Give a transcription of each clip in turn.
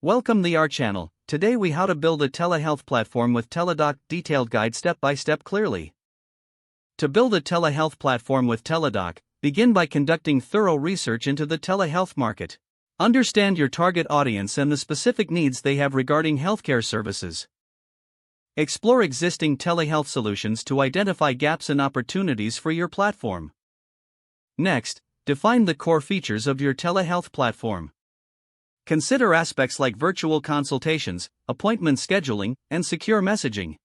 Welcome to our channel. Today we how to build a telehealth platform with Teladoc, detailed guide step by step clearly. To build a telehealth platform with Teladoc, begin by conducting thorough research into the telehealth market. Understand your target audience and the specific needs they have regarding healthcare services. Explore existing telehealth solutions to identify gaps and opportunities for your platform. Next, define the core features of your telehealth platform. Consider aspects like virtual consultations, appointment scheduling, and secure messaging.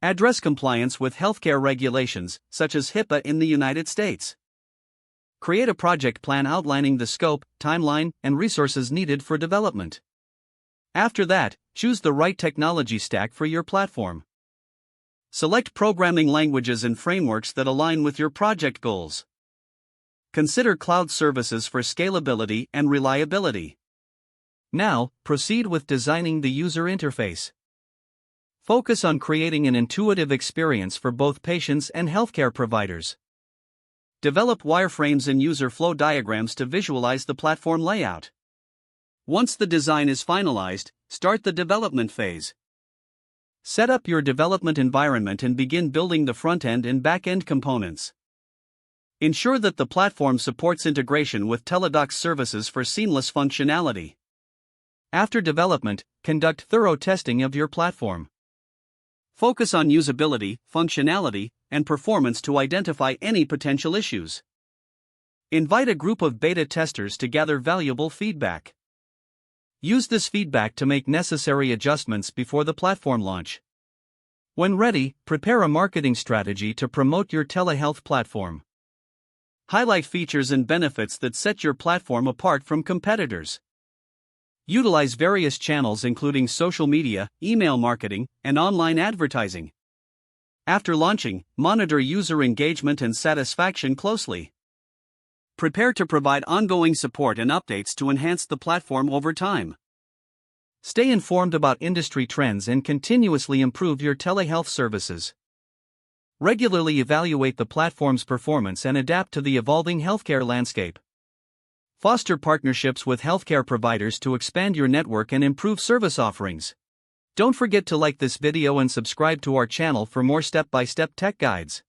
Address compliance with healthcare regulations, such as HIPAA in the United States. Create a project plan outlining the scope, timeline, and resources needed for development. After that, choose the right technology stack for your platform. Select programming languages and frameworks that align with your project goals. Consider cloud services for scalability and reliability. Now, proceed with designing the user interface. Focus on creating an intuitive experience for both patients and healthcare providers. Develop wireframes and user flow diagrams to visualize the platform layout. Once the design is finalized, start the development phase. Set up your development environment and begin building the front-end and back-end components. Ensure that the platform supports integration with Teladoc's services for seamless functionality. After development, conduct thorough testing of your platform. Focus on usability, functionality, and performance to identify any potential issues. Invite a group of beta testers to gather valuable feedback. Use this feedback to make necessary adjustments before the platform launch. When ready, prepare a marketing strategy to promote your telehealth platform. Highlight features and benefits that set your platform apart from competitors. Utilize various channels including social media, email marketing, and online advertising. After launching, monitor user engagement and satisfaction closely. Prepare to provide ongoing support and updates to enhance the platform over time. Stay informed about industry trends and continuously improve your telehealth services. Regularly evaluate the platform's performance and adapt to the evolving healthcare landscape. Foster partnerships with healthcare providers to expand your network and improve service offerings. Don't forget to like this video and subscribe to our channel for more step-by-step tech guides.